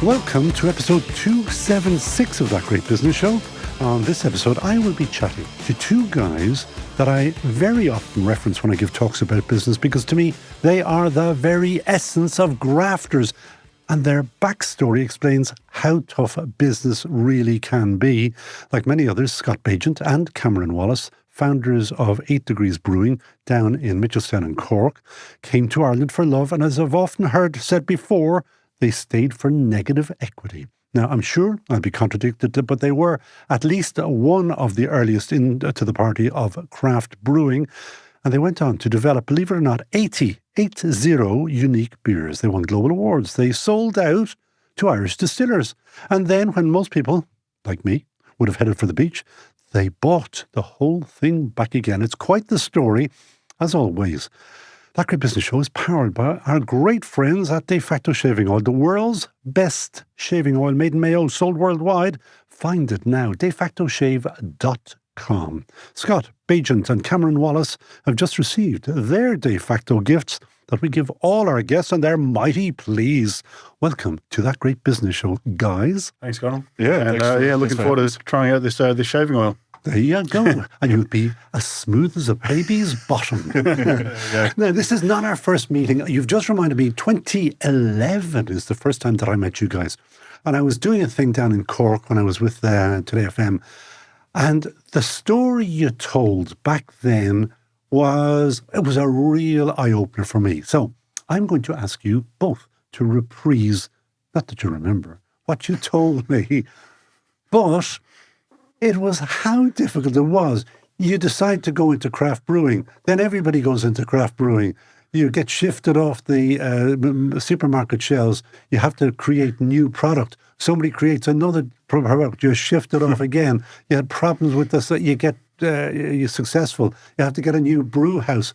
Welcome to episode 276 of That Great Business Show. On this episode, I will be chatting to two guys that I very often reference when I give talks about business because to me, they are the very essence of grafters. And their backstory explains how tough business really can be. Like many others, Scott Baigent and Cameron Wallace, founders of 8 Degrees Brewing down in Mitchelstown in Cork, came to Ireland for love. And as I've often heard said before, they stayed for negative equity. Now, I'm sure I'll be contradicted, but they were at least one of the earliest into the party of craft brewing. And they went on to develop, believe it or not, 80 unique beers. They won global awards. They sold out to Irish Distillers. And then when most people, like me, would have headed for the beach, they bought the whole thing back again. It's quite the story, as always. That Great Business Show is powered by our great friends at De Facto Shaving Oil, the world's best shaving oil made in Mayo, sold worldwide. Find it now, defactoshave.com. Scott Baigent and Cameron Wallace have just received their De Facto gifts that we give all our guests, and they're mighty pleased. Welcome to That Great Business Show, guys. Thanks, Conall. Yeah, and looking forward to trying out this shaving oil. There you go. And you'll be as smooth as a baby's bottom. Yeah. Now, this is not our first meeting. You've just reminded me, 2011 is the first time that I met you guys. And I was doing a thing down in Cork when I was with Today FM. And the story you told back then was a real eye-opener for me. So I'm going to ask you both to reprise, not that you remember, what you told me, but it was how difficult it was. You decide to go into craft brewing, then everybody goes into craft brewing. You get shifted off the supermarket shelves. You have to create new product. Somebody creates another product. You're shifted off again. You had problems with this. You're successful. You have to get a new brew house.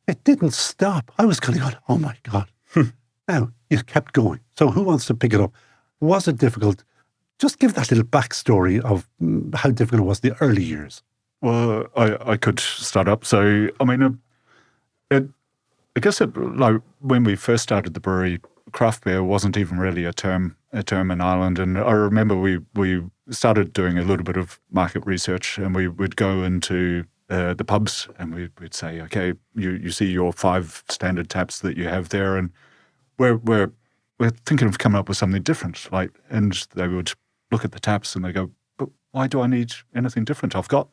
It didn't stop. I was kind of going, oh my God. Now, you kept going. So who wants to pick it up? Was it difficult? Just give that little backstory of how difficult it was the early years. Well, I could start up. So, I mean, I guess like when we first started the brewery, craft beer wasn't even really a term in Ireland. And I remember we started doing a little bit of market research, and we would go into the pubs and we'd say, okay, you see your 5 standard taps that you have there, and we're thinking of coming up with something different. And they would look at the taps and they go, but why do I need anything different? I've got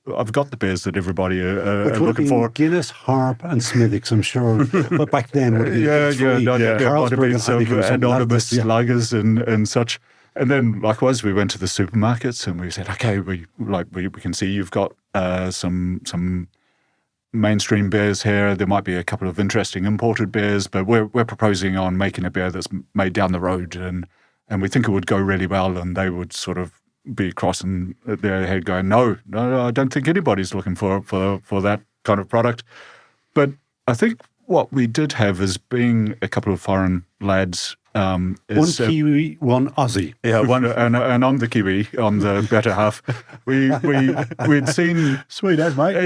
the beers that everybody are looking for. Guinness, Harp, and Smithwick's, I'm sure. But back then, would be Carlsberg, some anonymous lagers and such. And then, likewise, we went to the supermarkets and we said, okay, we can see you've got some mainstream beers here. There might be a couple of interesting imported beers, but we're proposing on making a beer that's made down the road, and we think it would go really well. And they would sort of be crossing their head going, no, I don't think anybody's looking for that kind of product. But I think what we did have is, being a couple of foreign lads, one Kiwi, one Aussie. Yeah, and I'm the Kiwi. I'm the better half. We'd seen Sweet as, mate.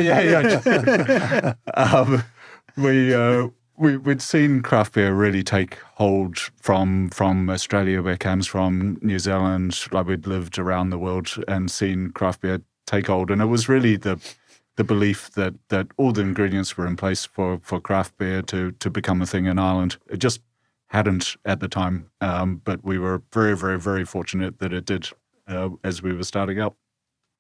We'd seen craft beer really take hold from Australia, where Cam's from, New Zealand. Like, we'd lived around the world and seen craft beer take hold, and it was really the belief that all the ingredients were in place for craft beer to become a thing in Ireland. It just hadn't at the time, but we were very, very, very fortunate that it did as we were starting up.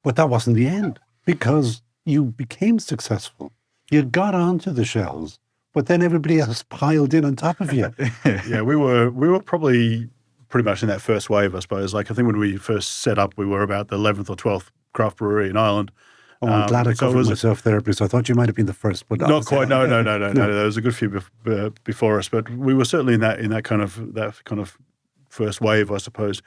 But that wasn't the end, because you became successful. You got onto the shelves, but then everybody else piled in on top of you. Yeah, we were probably pretty much in that first wave, I suppose. Like, I think when we first set up, we were about the 11th or 12th craft brewery in Ireland. Oh, I'm glad I covered myself there, because I thought you might have been the first, but not quite. No. There was a good few before us, but we were certainly in that kind of first wave, I suppose.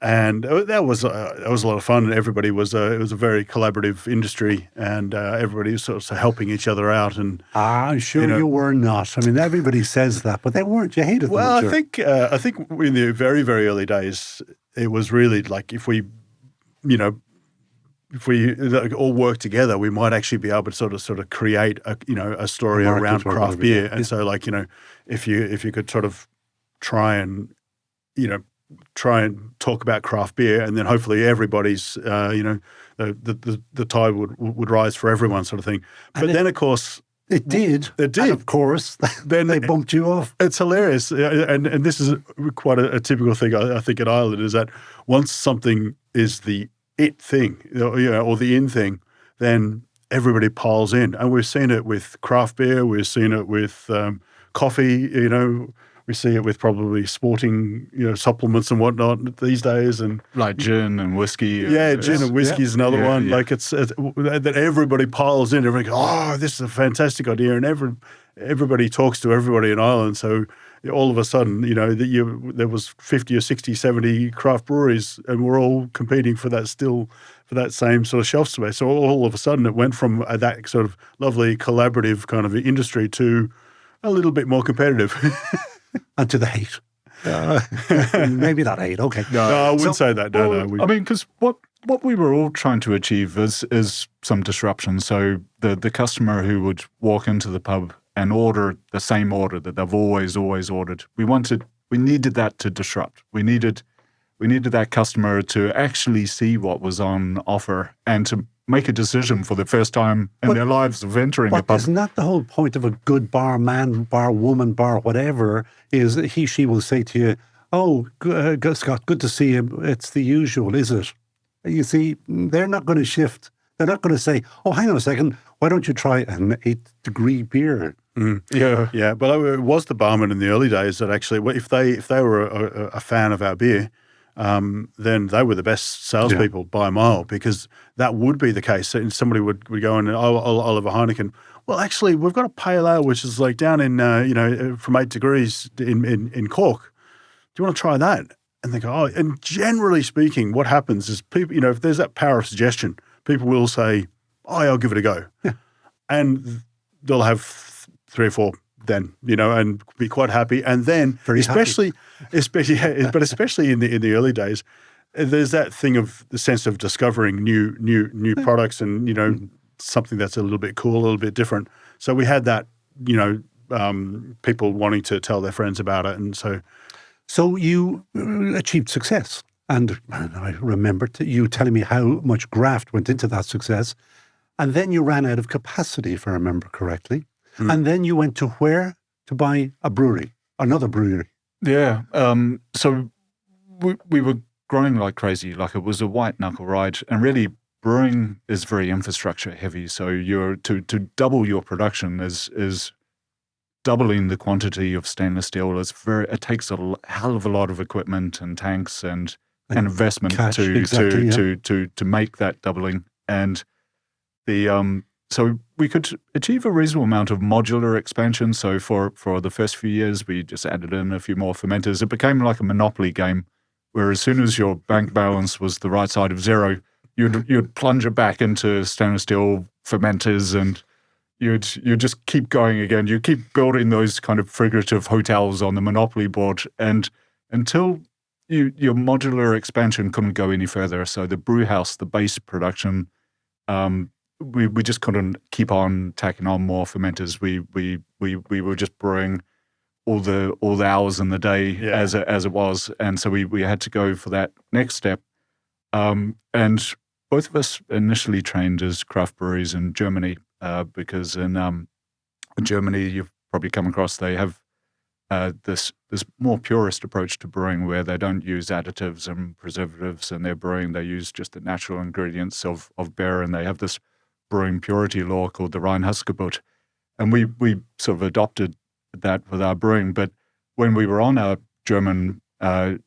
And that was a lot of fun. Everybody it was a very collaborative industry, and everybody was sort of helping each other out. And I'm sure you were not. I mean, everybody says that, but they weren't. You hated them. Well, I think in the very, very early days, it was really like, if we all work together, we might actually be able to sort of create a story around craft beer. And so, if you could sort of try and try and talk about craft beer, and then hopefully everybody's, the tide would rise for everyone, sort of thing. But then, of course, it did. It did. And of course, then they bumped you off. It's hilarious, and this is quite a typical thing I think in Ireland, is that once something is the it thing, or the in thing, then everybody piles in, and we've seen it with craft beer, we've seen it with coffee, we see it with probably sporting, supplements and whatnot these days, and like gin and whiskey. Yeah, gin and whiskey is another one. Yeah. Like it's that everybody piles in. Everybody goes, "Oh, this is a fantastic idea," and everybody talks to everybody in Ireland. So all of a sudden, there was 50 or 60, 70 craft breweries, and we're all competing for that same sort of shelf space. So all of a sudden, it went from that sort of lovely collaborative kind of industry to a little bit more competitive. And to the hate. Maybe not hate, okay. No, I wouldn't say that. No. Because what we were all trying to achieve is some disruption. So the customer who would walk into the pub and order the same order that they've always ordered, we needed that to disrupt. We needed that customer to actually see what was on offer and to make a decision for the first time in their lives of entering a pub. But isn't that the whole point of a good barman, bar woman, bar whatever, is that she will say to you, "Oh, Scott, good to see you. It's the usual, is it?" You see, they're not going to shift. They're not going to say, "Oh, hang on a second, why don't you try an 8-degree beer?" Yeah. But it was the barman in the early days that actually, if they were a fan of our beer, then they were the best salespeople by a mile, because that would be the case. And somebody would go in and, I'll have a Heineken. Well, actually, we've got a pale ale, which is like down in, from 8 Degrees in Cork. Do you want to try that? And they go, oh, and generally speaking, what happens is people, if there's that power of suggestion, people will say, oh, yeah, I'll give it a go. Yeah. And they'll have 3 or 4 then, and be quite happy. And then, especially in the early days, there's that thing of the sense of discovering new products and, something that's a little bit cool, a little bit different. So we had that, people wanting to tell their friends about it. And So you achieved success. And I remember you telling me how much graft went into that success. And then you ran out of capacity, if I remember correctly. And then you went to where? To buy a brewery, another brewery. Yeah. So we were growing like crazy. Like, it was a white knuckle ride. And really, brewing is very infrastructure heavy. So to double your production is doubling the quantity of stainless steel. It takes a hell of a lot of equipment and tanks and investment cash, to make that doubling. And so we could achieve a reasonable amount of modular expansion. So for the first few years, we just added in a few more fermenters. It became like a monopoly game, where as soon as your bank balance was the right side of zero, you'd plunge it back into stainless steel fermenters, and you'd just keep going again. You keep building those kind of figurative hotels on the monopoly board, and until your modular expansion couldn't go any further. So the brew house, the base production, we just couldn't keep on tacking on more fermenters. We were just brewing all the hours in the day as it was, and so we had to go for that next step. And both of us initially trained as craft breweries in Germany, because in Germany, you've probably come across, they have this more purist approach to brewing, where they don't use additives and preservatives in their brewing. They use just the natural ingredients of beer, and they have this brewing purity law called the Reinheitsgebot. And we sort of adopted that with our brewing. But when we were on our German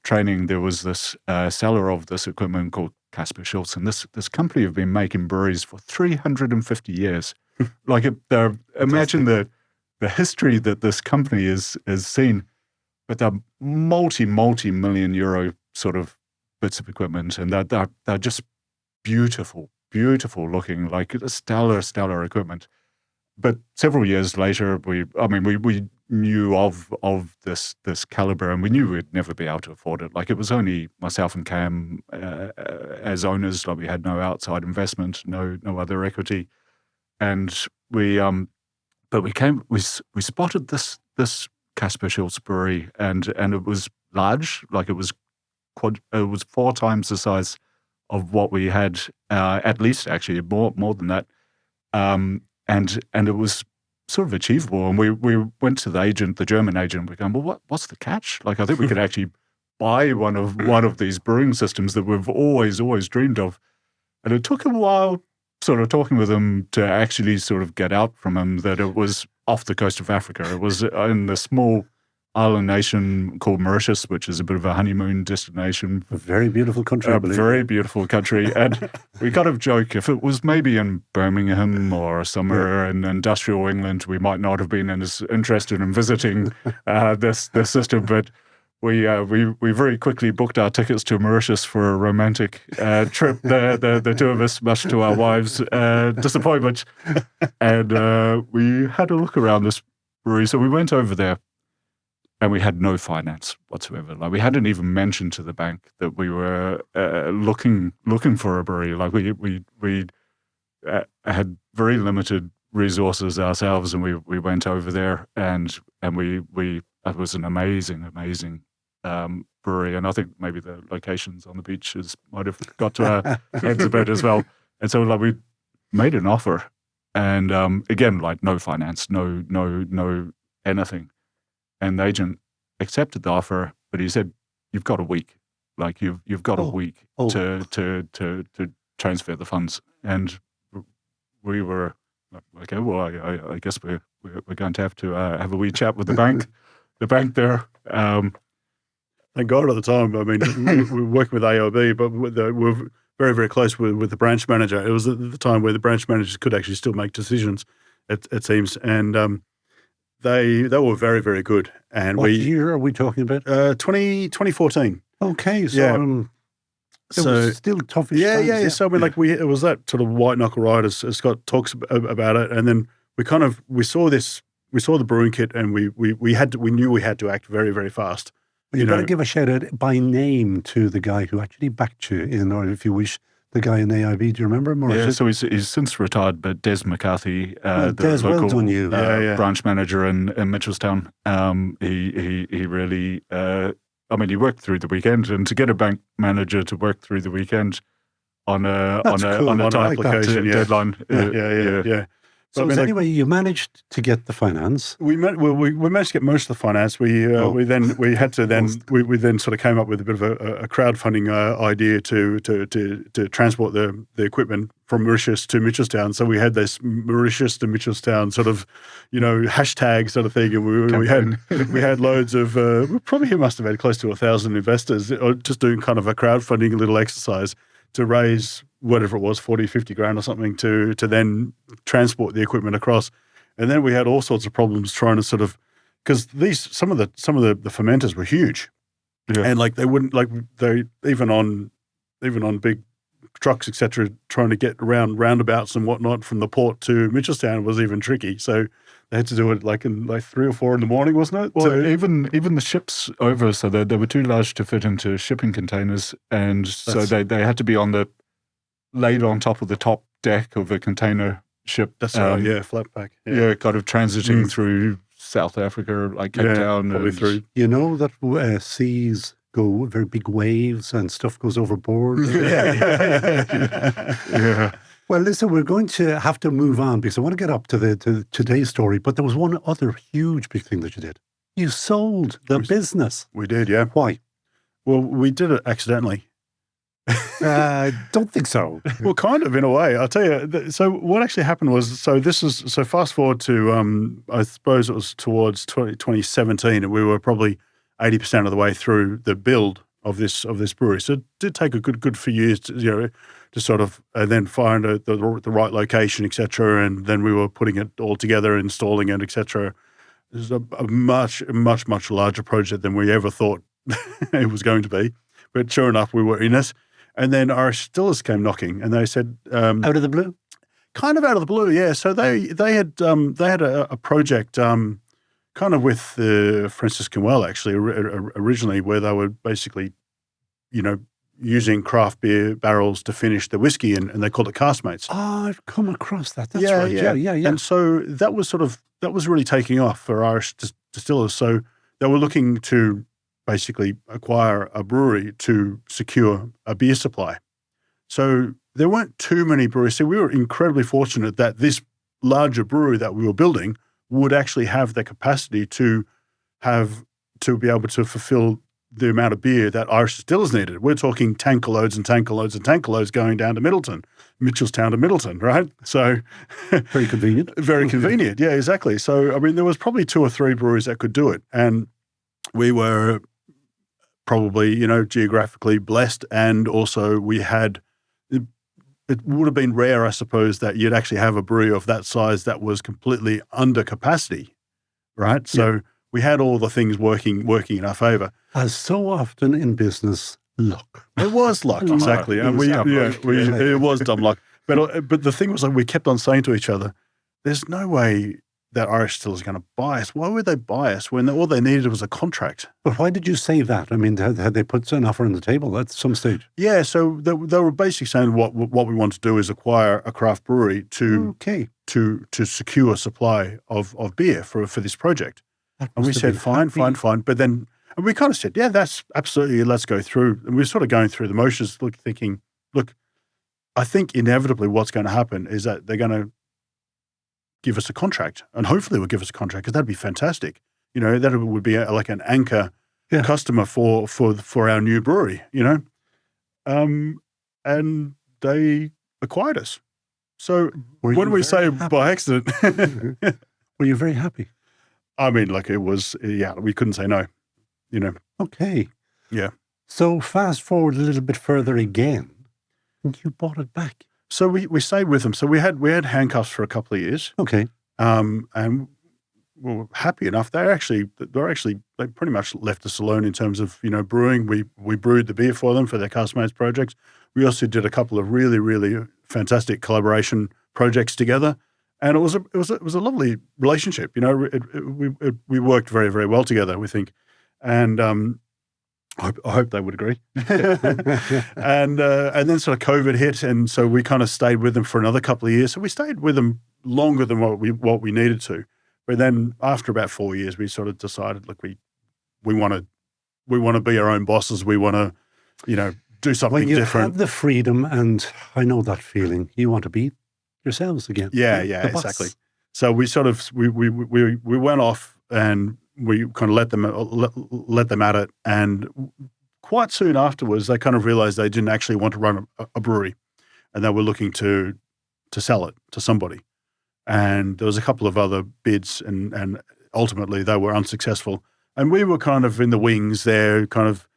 training, there was this seller of this equipment called Kasper Schultz, and this company have been making breweries for 350 years. Imagine the history that this company is seen, but they're multi-million euro sort of bits of equipment, and they're just beautiful looking, like stellar equipment. But several years later, we knew of this caliber, and we knew we'd never be able to afford it. Like, it was only myself and Cam as owners. Like, we had no outside investment, no other equity, and we spotted this Kasper Schultz brewery, and it was large. Like it was it was 4 times the size of what we had, at least actually more than that. And it was sort of achievable. And we went to the agent, the German agent. We're going, well, what's the catch? Like, I think we could actually buy one of these brewing systems that we've always dreamed of. And it took a while, sort of talking with him, to actually sort of get out from him that it was off the coast of Africa. It was in the small island nation called Mauritius, which is a bit of a honeymoon destination. A very beautiful country, I believe. Very beautiful country. And we kind of joke, if it was maybe in Birmingham or somewhere in industrial England, we might not have been as interested in visiting this system. But we very quickly booked our tickets to Mauritius for a romantic trip. The two of us, much to our wives' disappointment. And we had a look around this brewery. So we went over there. And we had no finance whatsoever. Like, we hadn't even mentioned to the bank that we were looking for a brewery. Like, we had very limited resources ourselves, and we went over there, and we it was an amazing brewery. And I think maybe the locations on the beaches might have got to our heads a bit as well. And so, like, we made an offer, and again, like, no finance, no anything. And the agent accepted the offer, but he said, "You've got a week. Like, you've got a week to transfer the funds." And we were like, "Okay, well, I guess we're going to have a wee chat with the bank, there." Thank God at the time. I mean, we were working with AOB, but we're very, very close with the branch manager. It was at the time where the branch managers could actually still make decisions, it seems, and. They were very, very good. And what year are we talking about? 2014. Okay, so it was still tough. Yeah. So I mean, like, it was that sort of white knuckle ride, as Scott talks about it, and then we saw the brewing kit, and we knew we had to act very, very fast. Well, you better give a shout out by name to the guy who actually backed you in, or if you wish, the guy in AIB. Do you remember him? Yeah, so he's since retired, but Des McCarthy, Des, the local well done you. branch manager in Mitchelstown, he really, I mean, he worked through the weekend, and to get a bank manager to work through the weekend on a tight deadline. Yeah. So anyway, you managed to get the finance. We managed to get most of the finance. We then sort of came up with a bit of a crowdfunding idea to transport the equipment from Mauritius to Mitchelstown. So we had this Mauritius to Mitchelstown sort of, hashtag sort of thing, and we had loads of we must have had close to 1,000 investors just doing kind of a crowdfunding little exercise to raise whatever it was, 40, 50 grand or something to then transport the equipment across. And then we had all sorts of problems trying to sort of, because some of the fermenters were huge. Yeah. And like they wouldn't, like they even on big trucks, etc., trying to get around roundabouts and whatnot from the port to Mitchelstown was even tricky. So they had to do it like in 3 or 4 in the morning, wasn't it? Well, even the ships over, so they were too large to fit into shipping containers, and so they had to be laid on top of the top deck of a container ship. That's right, yeah, flat pack. Yeah, kind of transiting through South Africa, like Cape Town. Probably through. You know that seas go, very big waves and stuff goes overboard. Yeah. Well, listen, we're going to have to move on because I want to get up to today's story. But there was one other huge big thing that you did. You sold the business. We did, yeah. Why? Well, we did it accidentally. Don't think so. Well, kind of in a way. I'll tell you. So what actually happened was, so fast forward to, I suppose it was towards 2017, and we were probably 80% of the way through the build of this brewery. So it did take a good few years to sort of then find the right location, etc. And then we were putting it all together, installing it, etc. It was a much larger project than we ever thought it was going to be. But sure enough, we were in it. And then Irish Distillers came knocking, and they said, out of the blue, kind of out of the blue, yeah. So they had a project, kind of with Francis Conwell actually originally, where they were basically, using craft beer barrels to finish the whiskey, and they called it Castmates. Oh, I've come across that. That's right. Yeah. And so that was really taking off for Irish Distillers. So they were looking to basically acquire a brewery to secure a beer supply. So there weren't too many breweries. So we were incredibly fortunate that this larger brewery that we were building would actually have the capacity to be able to fulfill the amount of beer that Irish Distillers needed. We're talking tanker loads and tanker loads and tanker loads going down to Middleton, Mitchelstown to Middleton, right? So Very convenient. very convenient. Yeah, exactly. So, I mean, there was probably 2 or 3 breweries that could do it. And we were probably, geographically blessed. And also we had, it would have been rare, I suppose, that you'd actually have a brewery of that size that was completely under capacity, right? So we had all the things working in our favor. As so often in business, luck. It was luck, exactly. And it was dumb luck. But the thing was, like, we kept on saying to each other, there's no way that Irish Distillers are going to buy us. Why would they buy us when all they needed was a contract? But why did you say that? I mean, had they put an offer on the table at some stage? Yeah, so they were basically saying what we want to do is acquire a craft brewery to secure supply of beer for this project. And we said, fine. But then and we kind of said, yeah, that's absolutely, let's go through. And we were sort of going through the motions, thinking, look, I think inevitably what's going to happen is that they're going to give us a contract, and hopefully will give us a contract, because that'd be fantastic. That would be like an anchor customer for our new brewery, and they acquired us. So when we say by accident, were you very happy? I mean, like, it was, we couldn't say no, Okay. Yeah. So fast forward a little bit further again, and you bought it back. So we stayed with them. So we had handcuffs for a couple of years. Okay. And we were happy enough. They pretty much left us alone in terms of, brewing. We brewed the beer for them for their customized projects. We also did a couple of really, really fantastic collaboration projects together. And it was a lovely relationship. We worked very, very well together, we think. And I hope they would agree. And then sort of COVID hit, and so we kind of stayed with them for another couple of years. So we stayed with them longer than what we needed to. But then after about 4 years, we sort of decided, look, we want to be our own bosses. We want to, do something different. When you have the freedom, and I know that feeling, you want to be yourselves again. Yeah, exactly. So we sort of we went off, and we kind of let them at it, and quite soon afterwards, they kind of realized they didn't actually want to run a brewery, and they were looking to sell it to somebody. And there was a couple of other bids, and ultimately they were unsuccessful. And we were kind of in the wings there, kind of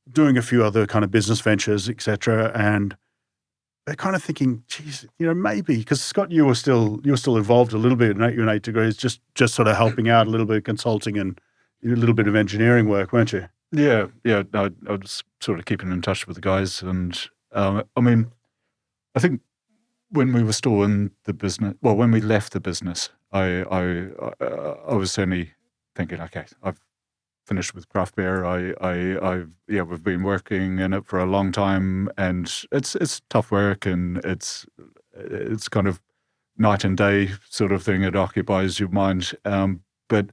doing a few other kind of business ventures, etc. And they're kind of thinking, geez, maybe, because Scott, you were still involved a little bit in 8 Degrees, just sort of helping out a little bit of consulting and a little bit of engineering work, weren't you? Yeah. No, I was sort of keeping in touch with the guys, and I mean, I think when we were still in the business, well, when we left the business, I was certainly thinking, okay, I've finished with craft beer. We've been working in it for a long time, and it's tough work, and it's kind of night and day sort of thing. It occupies your mind. But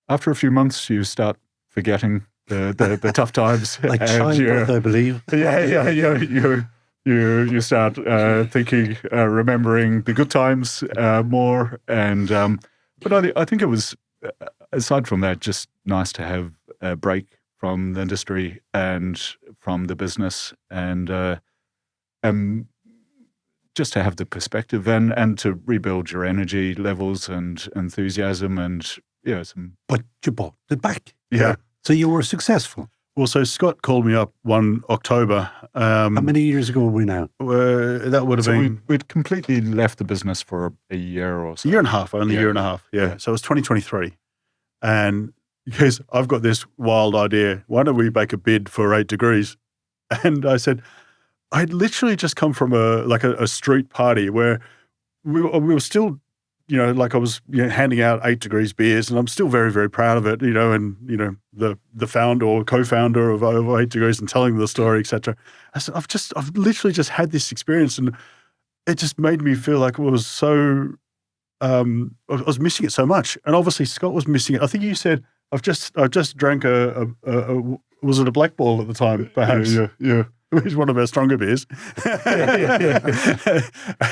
after a few months, you start forgetting the tough times. Like childbirth, I believe. Yeah. You start thinking, remembering the good times more, and but I think it was, aside from that, just nice to have a break from the industry and from the business, and just to have the perspective and to rebuild your energy levels and enthusiasm, and But you bought it back. Yeah. So you were successful. Well, so Scott called me up one October. How many years ago were we now? That would have been... We'd completely left the business for a year or so. A year and a half, only a year and a half, yeah. So it was 2023. And because I've got this wild idea, why don't we make a bid for 8 Degrees? And I said, I'd literally just come from a street party where we were still... I was handing out 8 Degrees beers, and I'm still very, very proud of it, and, the founder or co-founder of 8 Degrees and telling the story, etc. I said, I've literally just had this experience, and it just made me feel like it was so, I was missing it so much. And obviously Scott was missing it. I think you said I've just drank was it a Black Ball at the time? Perhaps. Yeah. It was one of our stronger beers.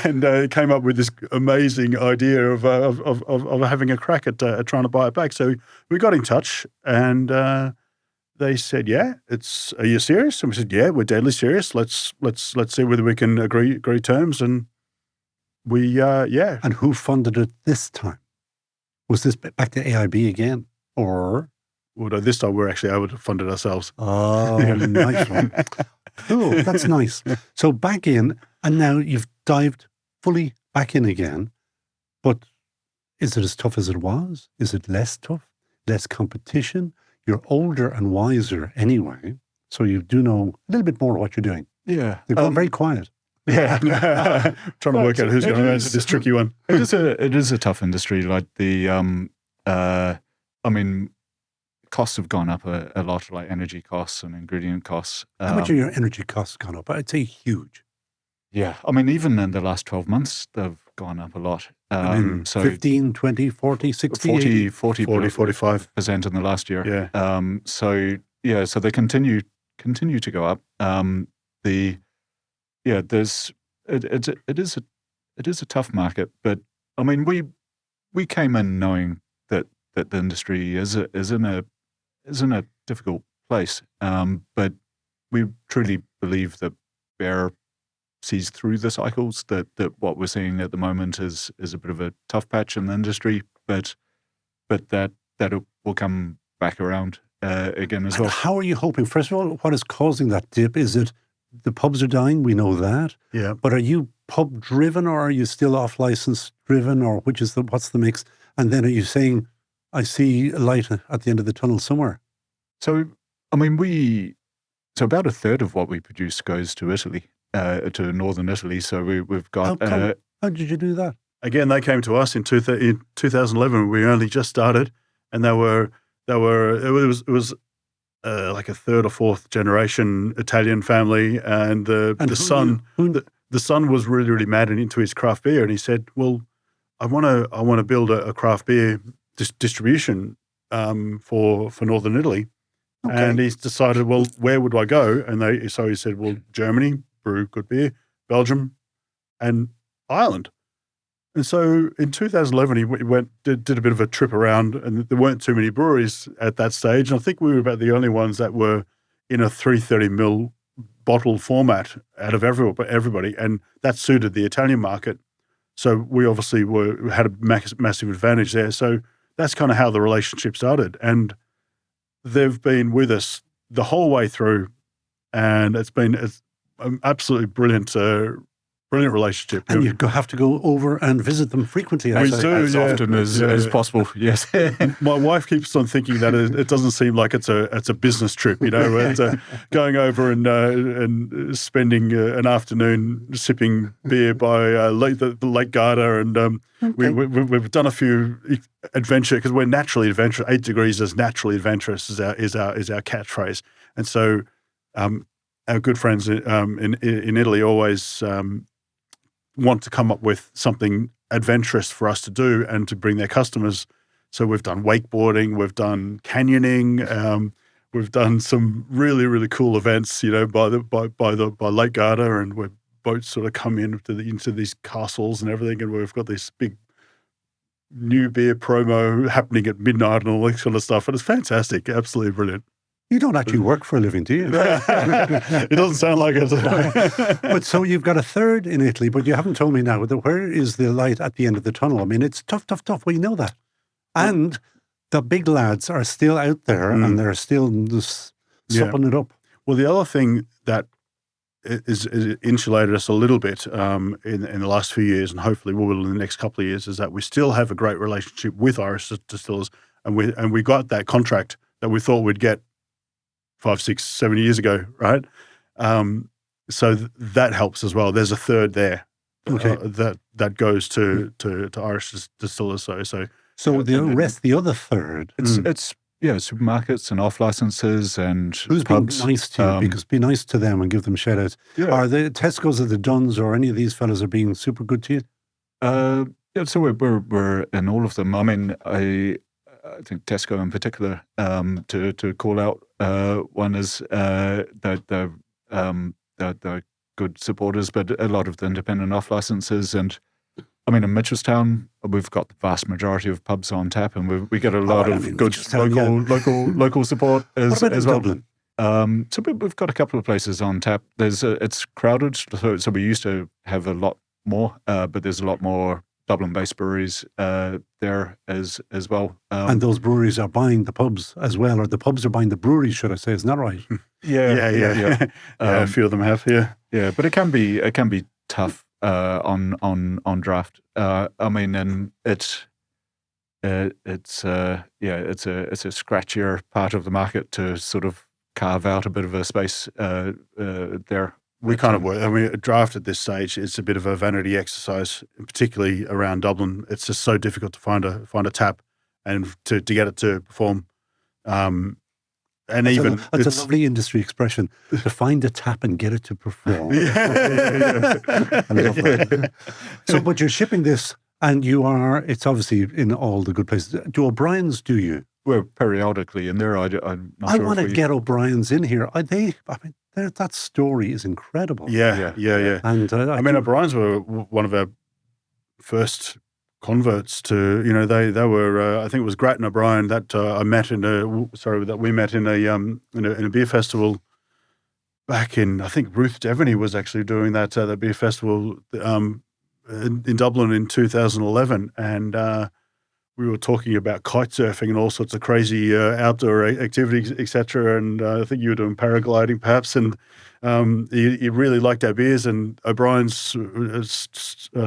And came up with this amazing idea of having a crack at trying to buy it back. So we got in touch, and they said, "Yeah, are you serious?" And we said, "Yeah, we're deadly serious. Let's see whether we can agree terms." And we, yeah. And who funded it this time? Was this back to AIB again, or? Well, no, this time we're actually able to fund it ourselves. Oh, nice one. Cool, that's nice. So back in, and now you've dived fully back in again. But is it as tough as it was? Is it less tough? Less competition? You're older and wiser anyway, so you do know a little bit more what you're doing. Yeah. They've gone very quiet. Yeah. Trying to work out who's going to answer this tricky one. It is a tough industry. Like costs have gone up a lot, like energy costs and ingredient costs. How much have your energy costs gone up? I'd say huge. Yeah. I mean, even in the last 12 months, they've gone up a lot. So 15, 20, 40, 60, 40, 45% in the last year. Yeah. So they continue to go up. It is a tough market, but I mean, we came in knowing that the industry is in a difficult place. But we truly believe that beer sees through the cycles, that what we're seeing at the moment is a bit of a tough patch in the industry, but that it will come back around again as well. How are you hoping? First of all, what is causing that dip? Is it the pubs are dying? We know that. Yeah. But are you pub driven, or are you still off license driven, or what's the mix? And then are you saying, I see a light at the end of the tunnel somewhere? So, I mean, about a third of what we produce goes to Italy, to northern Italy. So we've got. How did you do that? Again, they came to us in 2011. We only just started, and it was like a third or fourth generation Italian family, and the son was really, really mad and into his craft beer, and he said, "Well, I want to build a craft beer distribution for northern Italy." Okay. And he's decided, well, where would I go? And so he said, well, Germany, brew good beer, Belgium, and Ireland. And so in 2011, he did a bit of a trip around, and there weren't too many breweries at that stage. And I think we were about the only ones that were in a 330ml bottle format out of everybody, and that suited the Italian market. So we obviously had a massive advantage there. So that's kind of how the relationship started. And they've been with us the whole way through, and it's an absolutely brilliant relationship. And you have to go over and visit them frequently. As often as possible. Yes. My wife keeps on thinking that it doesn't seem like it's a business trip. It's going over and spending an afternoon sipping beer by the Lake Garda, and okay. We've done a few adventure, because we're naturally adventurous. 8 Degrees is naturally adventurous is our catchphrase, and so our good friends in Italy always want to come up with something adventurous for us to do and to bring their customers. So we've done wakeboarding, we've done canyoning, we've done some really, really cool events, by Lake Garda, and where boats sort of come into these castles and everything, and we've got this big new beer promo happening at midnight and all that sort of stuff. And it's fantastic, absolutely brilliant. You don't actually work for a living, do you? It doesn't sound like it. But so you've got a third in Italy, but you haven't told me now, where is the light at the end of the tunnel? I mean, it's tough. We know that. And the big lads are still out there, and they're still just supping it up. Well, the other thing that is insulated us a little bit in the last few years, and hopefully will in the next couple of years, is that we still have a great relationship with Irish Distillers, and we got that contract that we thought we'd get 5, 6, 7 years ago, right? So that helps as well. There's a third there, okay, that goes to Irish Distillers. So the rest, the other third, it's supermarkets and off licenses and who's pubs. Being nice to you? Because be nice to them and give them shout outs. Yeah. Are the Tesco's or the Dunnes or any of these fellas are being super good to you? So we're in all of them. I mean, I think Tesco in particular, to call out one is they're good supporters, but a lot of the independent off licenses. And I mean, in Mitchelstown, we've got the vast majority of pubs on tap, and we get a lot of good local support as well. Dublin? So we've got a couple of places on tap. It's crowded, so we used to have a lot more, but there's a lot more Dublin-based breweries there as well. And those breweries are buying the pubs as well, or the pubs are buying the breweries, should I say? Isn't that right? Yeah. A few of them have, Yeah, but it can be tough on draft. I mean, and it's a scratchier part of the market to sort of carve out a bit of a space there. We kind of work. I mean, a draft at this stage, it's a bit of a vanity exercise, particularly around Dublin. It's just so difficult to find a tap and to get it to perform. And it's a lovely industry expression, to find a tap and get it to perform. Yeah. I love that. So, but you're shipping this, and it's obviously in all the good places. Do O'Brien's do you? Well, periodically in there. I'm not sure. I want to get O'Brien's in here. That story is incredible. Yeah. And O'Brien's were one of our first converts to, they were, I think it was Grattan O'Brien that we met in a beer festival back in, I think Ruth Devaney was actually doing that beer festival in Dublin in 2011. And we were talking about kite surfing and all sorts of crazy outdoor activities, etc. And I think you were doing paragliding perhaps. And he really liked our beers, and O'Brien's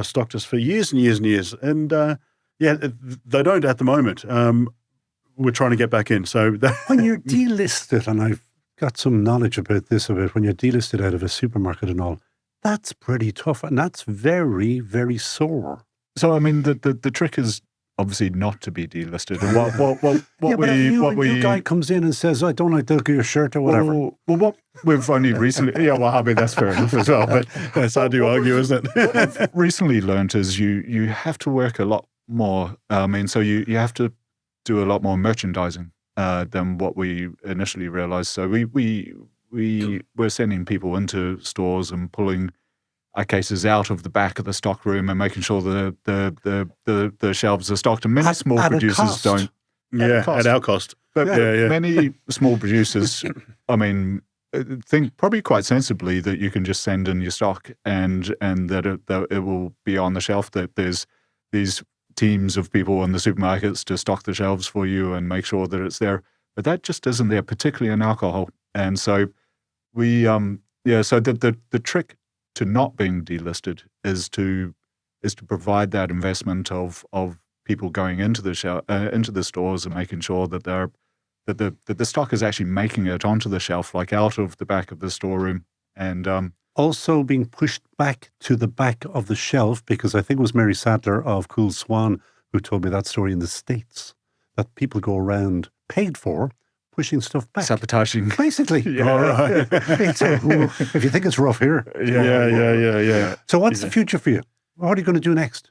stocked us for years and years and years. And they don't at the moment. We're trying to get back in. So when you're delisted, and I've got some knowledge about this when you're delisted out of a supermarket and all, that's pretty tough, and that's very, very sore. So I mean, the trick is obviously not to be delisted. And what your guy comes in and says, I don't like the look of your shirt or whatever. Well, what we've only recently, I mean, that's fair enough as well. But that's hard to argue, isn't it? What I've recently learned is you have to work a lot more. I mean, so you have to do a lot more merchandising than what we initially realized. So we're sending people into stores and pulling our cases out of the back of the stock room and making sure the shelves are stocked. And many small producers don't. At our cost. But many small producers, I mean, think probably quite sensibly that you can just send in your stock and that it will be on the shelf, that there's these teams of people in the supermarkets to stock the shelves for you and make sure that it's there. But that just isn't there, particularly in alcohol. And so so the trick to not being delisted is to provide that investment of people going into the stores and making sure that the stock is actually making it onto the shelf, like out of the back of the storeroom, and also being pushed back to the back of the shelf, because I think it was Mary Sadler of Cool Swan who told me that story in the States, that people go around paid for pushing stuff back. Sabotaging. Basically. All right. If you think it's rough here. Yeah. So what's the future for you? What are you going to do next?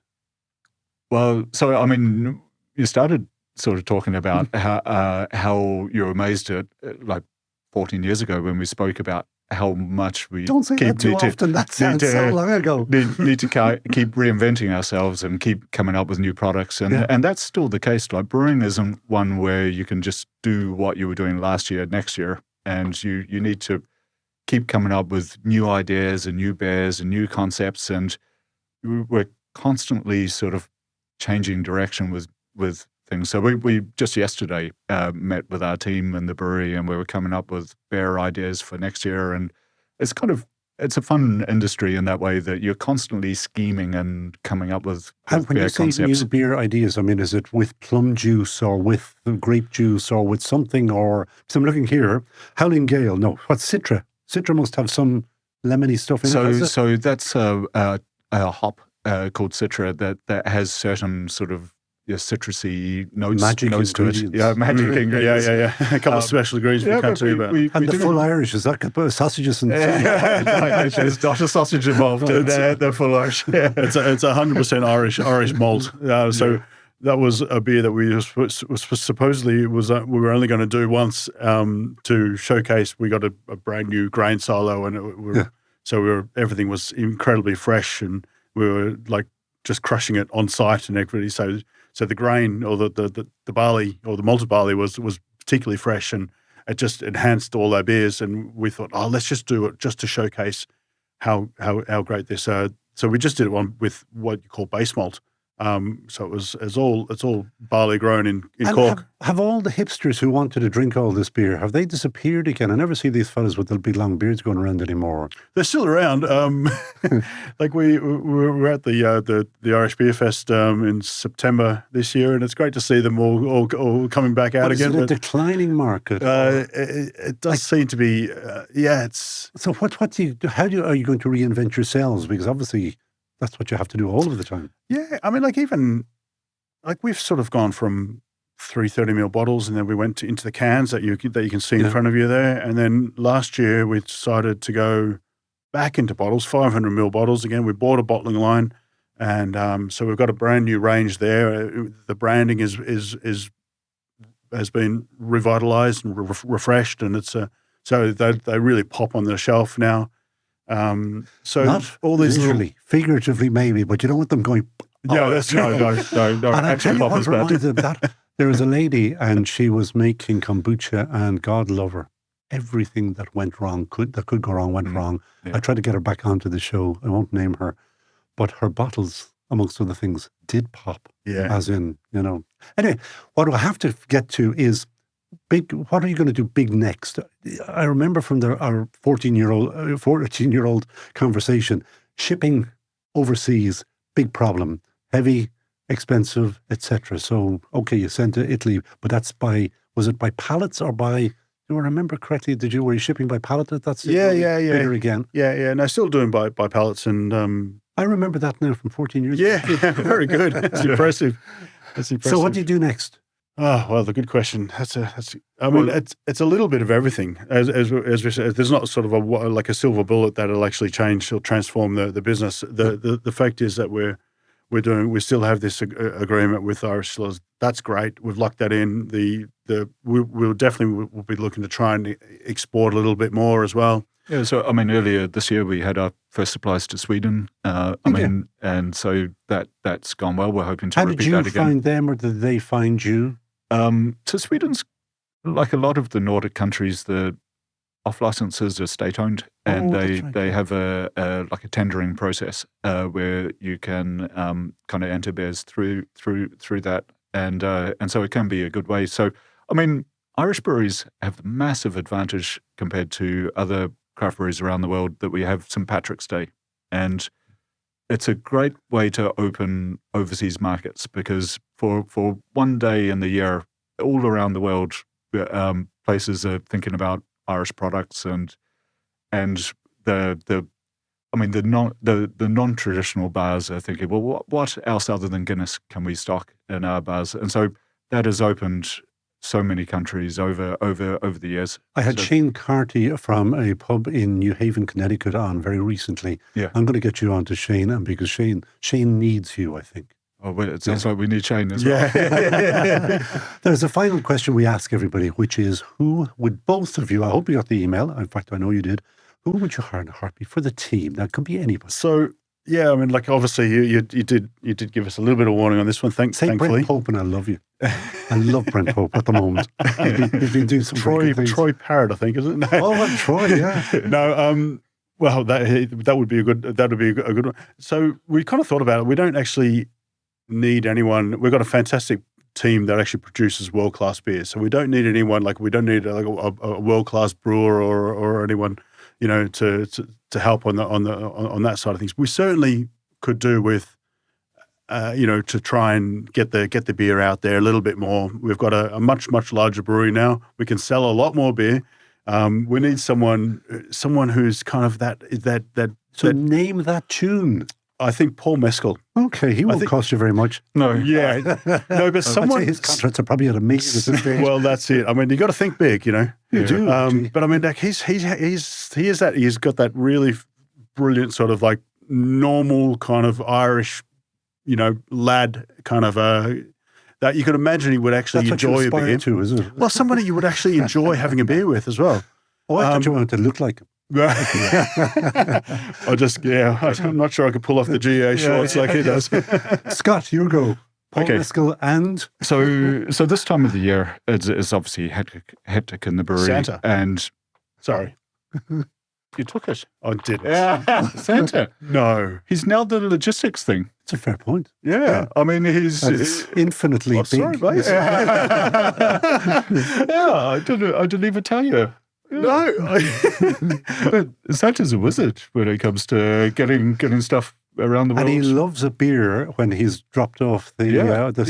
Well, so, I mean, you started sort of talking about how you're amazed at, like 14 years ago when we spoke about how much we don't say that too often. That sounds so long ago. Need to keep reinventing ourselves and keep coming up with new products, and that's still the case. Like brewing isn't one where you can just do what you were doing last year next year, and you need to keep coming up with new ideas and new beers and new concepts, and we're constantly sort of changing direction with things. So we just yesterday met with our team in the brewery, and we were coming up with beer ideas for next year. And it's a fun industry in that way, that you're constantly scheming and coming up with and when you say concepts. New beer ideas, I mean, is it with plum juice or with grape juice or with something? Or so I'm looking here, Howling Gale. No, what's Citra? Citra must have some lemony stuff in it. So that's a hop called Citra that has certain sort of citrusy notes to it. Yeah, magic ingredients. Yeah. A couple of special ingredients we can't tell you about. And the full Irish, is that sausages and there's not a sausage involved. They're full Irish. It's 100% Irish malt. that was a beer that we was supposedly we were only going to do once to showcase. We got a brand new grain silo, and everything was incredibly fresh, and we were like just crushing it on site and everything. So the grain or the barley or the malted barley was particularly fresh, and it just enhanced all our beers. And we thought, let's just do it just to showcase how great this. So we just did it with what you call base malt. So it's all barley grown in Cork. Have all the hipsters who wanted to drink all this beer, have they disappeared again? I never see these fellas with the big long beards going around anymore. They're still around. Like we were at the Irish Beer Fest in September this year, and it's great to see them all coming back out again. Is it a declining market? It does seem to be. It's. So what do you do? Are you going to reinvent yourselves? Because obviously that's what you have to do all of the time. Yeah, I mean, we've sort of gone from 330 ml bottles, and then we went into the cans that you can see in front of you there. And then last year we decided to go back into bottles, 500 ml bottles again. We bought a bottling line, and so we've got a brand new range there. The branding has been revitalized and refreshed, and it's so they really pop on the shelf now. So not all these literally, figuratively maybe, but you don't want them going. No, that's no. And I tell you what reminds me of that. There was a lady, and she was making kombucha, and God love her, everything that went wrong that could go wrong went wrong. Yeah. I tried to get her back onto the show. I won't name her, but her bottles, amongst other things, did pop. Yeah, as in, Anyway, what I have to get to is. Big. What are you going to do big next? I remember from our 14-year-old conversation, shipping overseas, big problem, heavy, expensive, etc. So, okay, you sent to Italy, but was it by pallets or by, do I remember correctly, were you shipping by pallet? That's yeah. Bigger again. Yeah. No, still doing by pallets. And I remember that now from 14 years ago. Yeah, very good. That's impressive. So what do you do next? Oh, well, the good question. It's a little bit of everything. As we said, there's not sort of a silver bullet that'll actually change or transform the business. The fact is that we still have this agreement with Irish Distillers. That's great. We've locked that in. We'll definitely be looking to try and export a little bit more as well. Yeah, so earlier this year we had our first supplies to Sweden. And so that's gone well. We're hoping to repeat that again. How did you find them, or did they find you? So Sweden's, like a lot of the Nordic countries, the off licenses are state owned, and they have a tendering process where you can kind of enter beers through that, and so it can be a good way. So Irish breweries have the massive advantage compared to other craft breweries around the world that we have St. Patrick's Day, and it's a great way to open overseas markets, because for one day in the year, all around the world, places are thinking about Irish products, and the non-traditional bars are thinking, well, what else other than Guinness can we stock in our bars? And so that has opened so many countries over the years. I had Shane Carty from a pub in New Haven, Connecticut on very recently. Yeah. I'm going to get you on to Shane, and because Shane needs you, I think. Oh, well, it sounds like we need Shane as well. Yeah. There's a final question we ask everybody, which is, who would both of you, I hope you got the email, in fact I know you did, who would you hire in a heartbeat for the team? That could be anybody. So, yeah, obviously you did give us a little bit of warning on this one, thankfully. Brent Pope, and I love you. I love Brent Pope at the moment. He's been doing some Troy Parrott, I think, isn't it? No. Oh, Troy, yeah. No, well, that would be a good one. So we kind of thought about it. We don't actually need anyone. We've got a fantastic team that actually produces world-class beer. So we don't need anyone, we don't need a world-class brewer or anyone, to help on that side of things. We certainly could do with, to try and get the beer out there a little bit more. We've got a much larger brewery now. We can sell a lot more beer. We need someone who's kind of that. So name that tune. I think Paul Mescal. Okay, he won't cost you very much. No, yeah, no, but someone. His contracts are probably at $1 million at this stage. Well, that's it. You got to think big, You do. But he's got that really brilliant sort of normal kind of Irish, lad kind of that you could imagine he would actually That's what enjoy you a beer. aspire to, isn't it? Well, somebody you would actually enjoy having a beer with as well. Oh, I thought you wanted to look like him. I'm not sure I could pull off the GA shorts like he does. Scott, you go. Paul Okay. Mescal and So this time of the year is obviously hectic in the brewery. Santa. And Sorry. you took it. I didn't. Yeah. Santa. No. He's nailed the logistics thing. it's a fair point. Yeah. I mean, he's... And it's infinitely big. Sorry, mate. yeah, I didn't even tell you. No. But Santa's a wizard when it comes to getting stuff around the world. And he loves a beer when he's dropped off the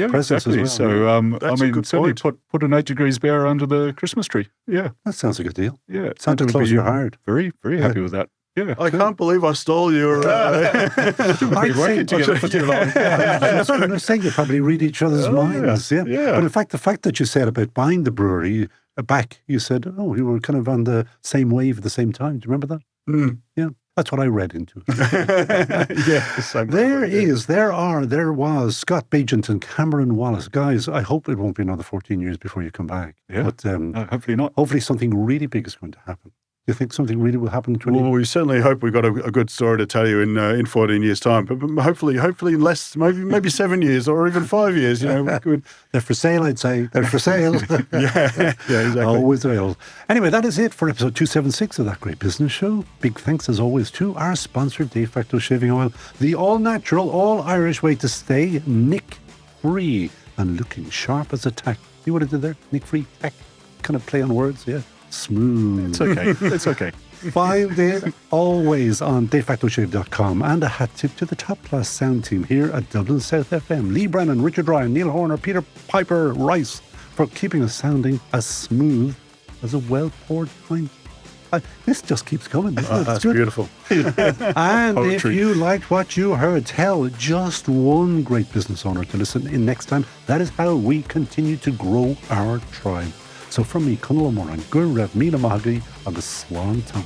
presents exactly. as well. So, That's a good certainly point. put an 8 Degrees beer under the Christmas tree. Yeah. That sounds like a good deal. Yeah. Santa would Claus, be you're hired. Very, very happy with that. Yeah. I can't believe I stole your... I'd Been working say- together for too long. I was going to say you probably read each other's minds. Yeah. yeah. But in fact, the fact that you said about buying the brewery back, you said, oh, you were kind of on the same wave at the same time. Do you remember that? Mm. Yeah. That's what I read into. Yes. There was Scott Baigent and Cameron Wallace. Guys, I hope it won't be another 14 years before you come back. Yeah. But Hopefully not. hopefully something really big is going to happen. Do you think something really will happen in 20 Well, we certainly hope we've got a good story to tell you in 14 years' time. But hopefully in less, maybe 7 years or even 5 years. You know, we could, They're for sale, I'd say. They're for sale. yeah, exactly. Always available. Anyway, that is it for episode 276 of That Great Business Show. Big thanks, as always, to our sponsor, De Facto Shaving Oil, the all-natural, all-Irish way to stay nick-free and looking sharp as a tack. See what I did there? Nick-free tack. Kind of play on words, yeah. Smooth. It's okay. It's okay. Find it always on defactoshave.com. And a hat tip to the top-class sound team here at Dublin South FM. Lee Brennan, Richard Ryan, Neil Horner, Peter Piper Rice for keeping us sounding as smooth as a well-poured pint. This just keeps coming. Isn't it? It's That's good. beautiful. And if Poetry. you liked what you heard, tell just one great business owner to listen in next time. That is how we continue to grow our tribe. So from me, Conall Ó Móráin, Gur Raibh Míle Maithagaí agus Slán Tá.